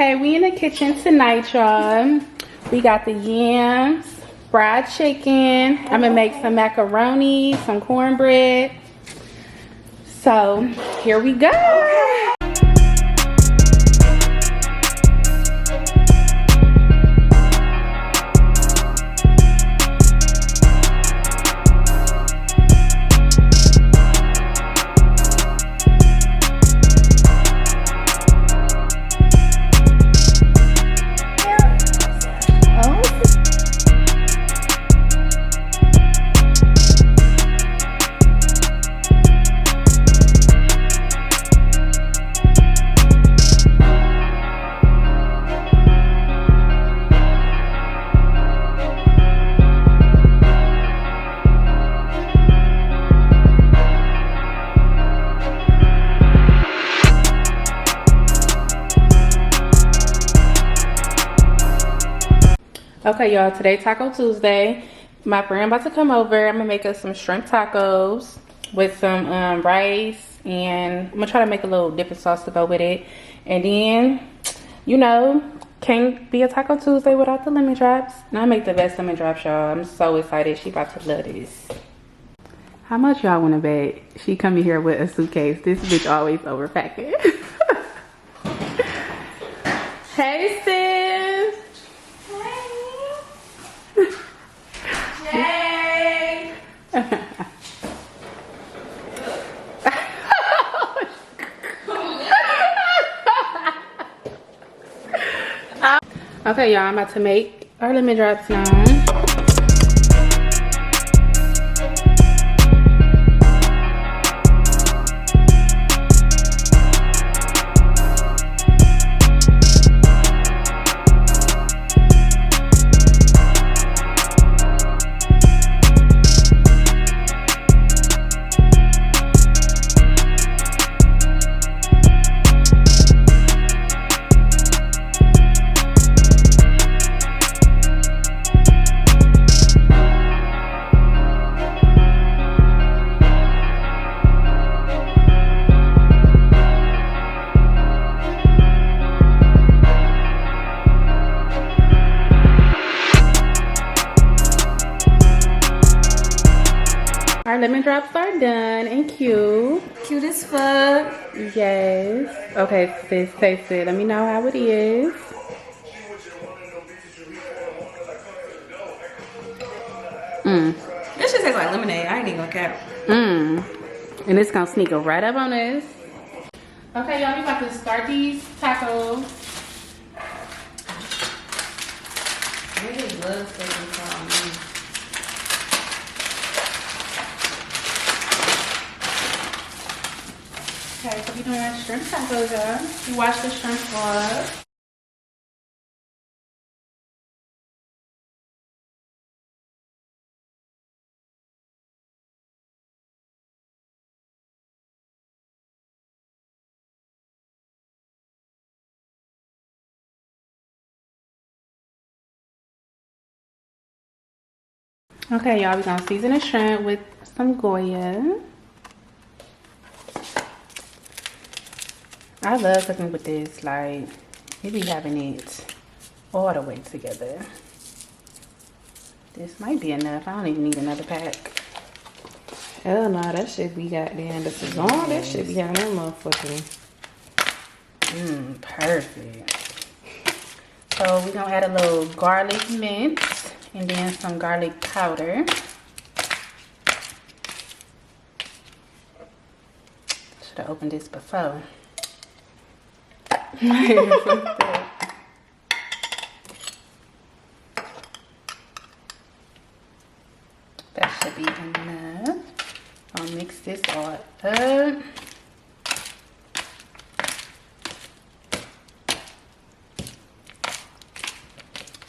Okay, we in the kitchen tonight, y'all. We got the yams, fried chicken. I'm gonna make some macaroni, some cornbread. So here we go. Okay, y'all, today Taco Tuesday. My friend about to come over. I'm gonna make us some shrimp tacos with some rice, and I'm gonna try to make a little dipping sauce to go with it. And then, you know, can't be a Taco Tuesday without the lemon drops. And I make the best lemon drops, y'all. I'm so excited. She about to love this. How much y'all wanna bet she coming here with a suitcase? This bitch always overpacking. Hey, sis. Hey. Okay, y'all, I'm about to make our lemon drops now. Our lemon drops are done and cute. Cute as fuck. Yes. Okay, sis, taste it. Let me know how it is. This shit tastes like lemonade. I ain't even gonna cap. And it's gonna sneak right up on us. Okay, y'all, we about to start these tacos. I really love steak and salmon. Okay, so we're doing our shrimp tacos, y'all. You wash the shrimp off. Okay, y'all, we're gonna season the shrimp with some Goya. I love cooking with this, like, we be having it all the way together. This might be enough. I don't even need another pack. Hell no, that shit be goddamn the saison. That shit be having that motherfucking. Perfect. So we're gonna add a little garlic mince and then some garlic powder. Should have opened this before. That should be enough. I'll mix this all up. And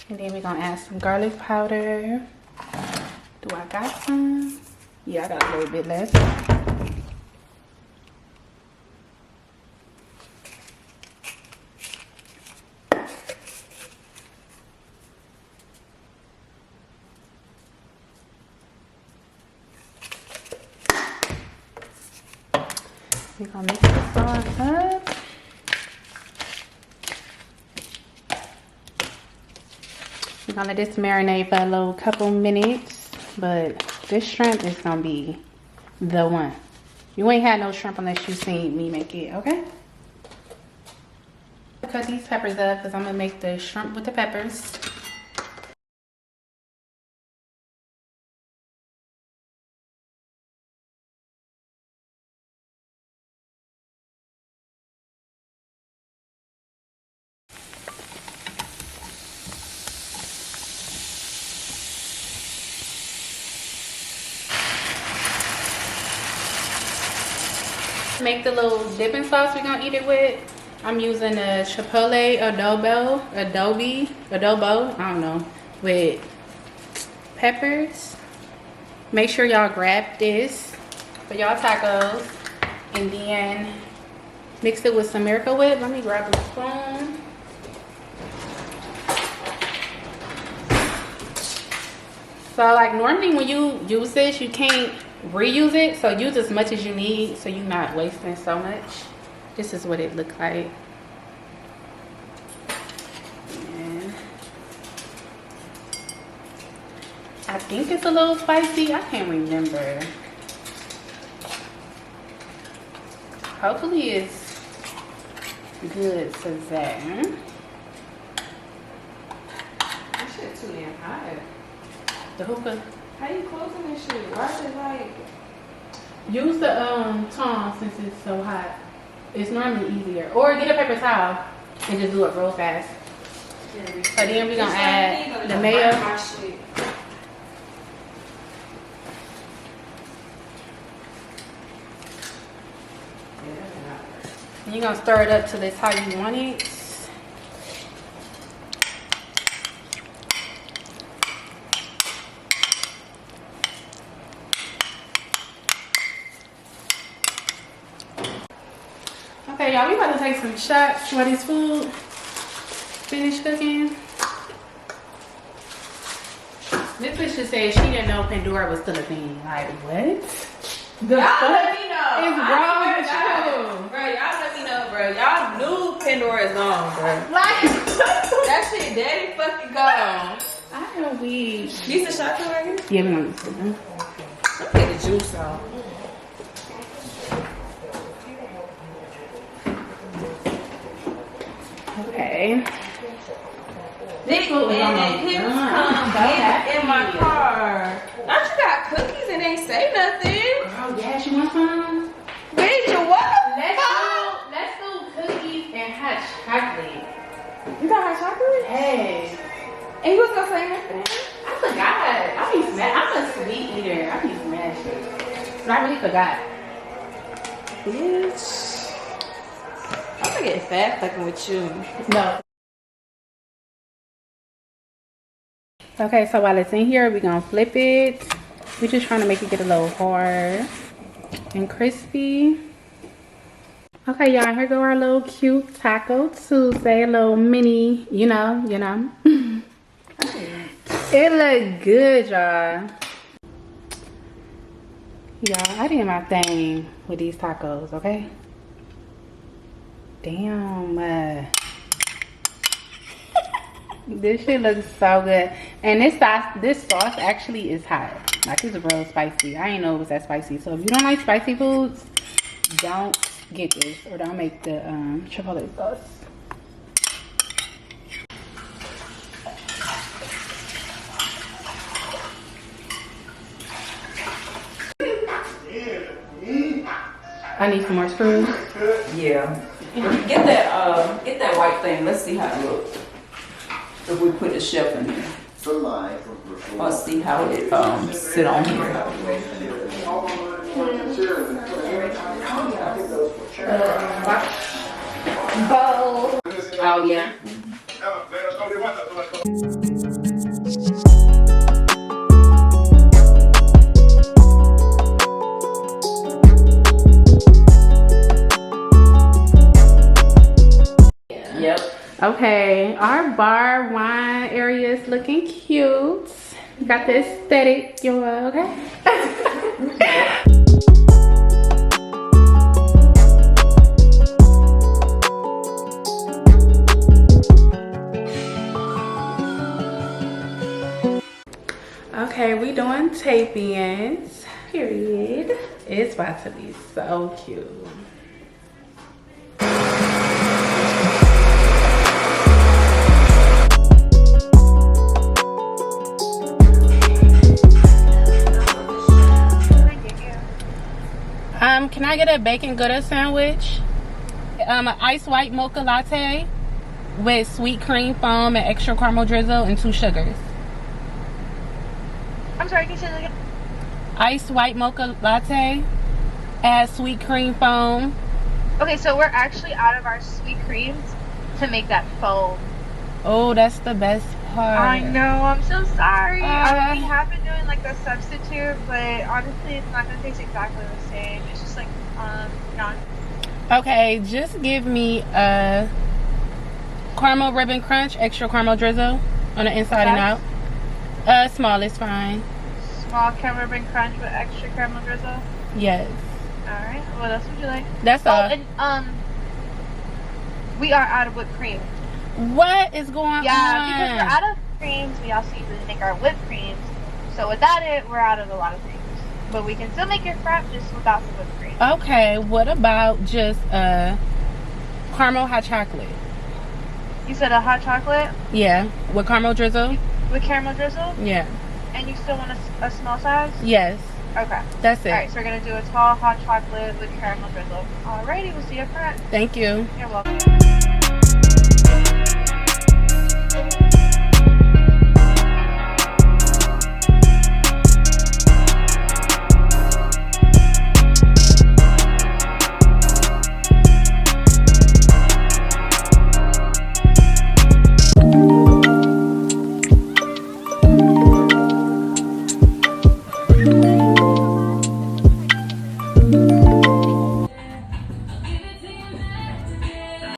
then we're gonna add some garlic powder. Do I got some? Yeah, I got a little bit left. We're gonna mix this all up. We're gonna let this marinate for a little couple minutes. But this shrimp is gonna be the one. You ain't had no shrimp unless you seen me make it, okay? Cut these peppers up because I'm gonna make the shrimp with the peppers. Make the little dipping sauce we're gonna eat it with. I'm using a chipotle adobo, I don't know, with peppers. Make sure y'all grab this for y'all tacos, and then mix it with some Miracle Whip. Let me grab a spoon. So like normally when you use this, you can't reuse it, so use as much as you need so you're not wasting so much. This is what it looks like. And I think it's a little spicy. I can't remember. Hopefully it's good for that. This shit too damn hot. The hookah. How you closing this shit? Why is it like... Use the tongs since it's so hot. It's normally easier. Or get a paper towel and just do it real fast. So then we're gonna add the mayo. And you're gonna stir it up till it's how you want it. Okay, y'all, we about to take some shots while this food finish cooking. This bitch just said she didn't know Pandora was still a thing. Like, what? The fuck let me know. is wrong with you? Bro, y'all let me know, bro. Y'all knew Pandora is gone, bro. Like, That shit dead and fucking gone. I know we. These the shots already? Yeah, we want to see them. Let me get the juice out. Okay. Nick and hips come in my car. Not you got cookies and ain't say nothing. Oh, yeah, you want some? Bitch, what? Let's do cookies and hot chocolate. You got hot chocolate? Hey. And you was gonna say nothing? I forgot. I'm a sweet eater. I be smashing. But I really forgot. Bitch. I'm gonna get fat fucking with you. No. Okay, so while it's in here, we're gonna flip it. We're just trying to make it get a little hard and crispy. Okay, y'all, here go our little cute Taco Tuesday, a little mini, you know. It look good, y'all. Y'all, I did my thing with these tacos, okay? Damn. This shit looks so good. And this sauce actually is hot. Like, it's real spicy. I didn't know it was that spicy. So if you don't like spicy foods, don't get this. Or don't make the chipotle sauce. I need some more screws. Yeah. Get that white thing. Let's see how it looks. If we put the chef in there. Let's see how it sit on here. Bowl. Oh yeah. Yep. Okay, our bar wine area is looking cute. Got the aesthetic, you okay? tapings. Period. It's about to be so cute. Can I get a bacon Gouda sandwich? An iced white mocha latte with sweet cream foam and extra caramel drizzle and 2 sugars. I'm sorry, can you say that again? Iced white mocha latte, add sweet cream foam. Okay, so we're actually out of our sweet creams to make that foam. Oh, that's the best part. I know, I'm so sorry. I mean, we have been doing like the substitute, but honestly, it's not gonna taste exactly the same. It's just like, not. Okay, just give me a caramel ribbon crunch, extra caramel drizzle on the inside and out. Small is fine. Small caramel ribbon crunch with extra caramel drizzle. Yes. Alright, what else would you like? That's all. And, we are out of whipped cream. What is going on? Yeah, because we're out of creams, we also usually make our whipped creams. So without it, we're out of a lot of things. But we can still make your frap just without the whipped cream. Okay, what about just caramel hot chocolate? You said a hot chocolate? Yeah, with caramel drizzle? With caramel drizzle? Yeah. And you still want a small size? Yes. Okay. That's it. Alright, so we're going to do a tall hot chocolate with caramel drizzle. Alrighty, we'll see you up front. Thank you. You're welcome.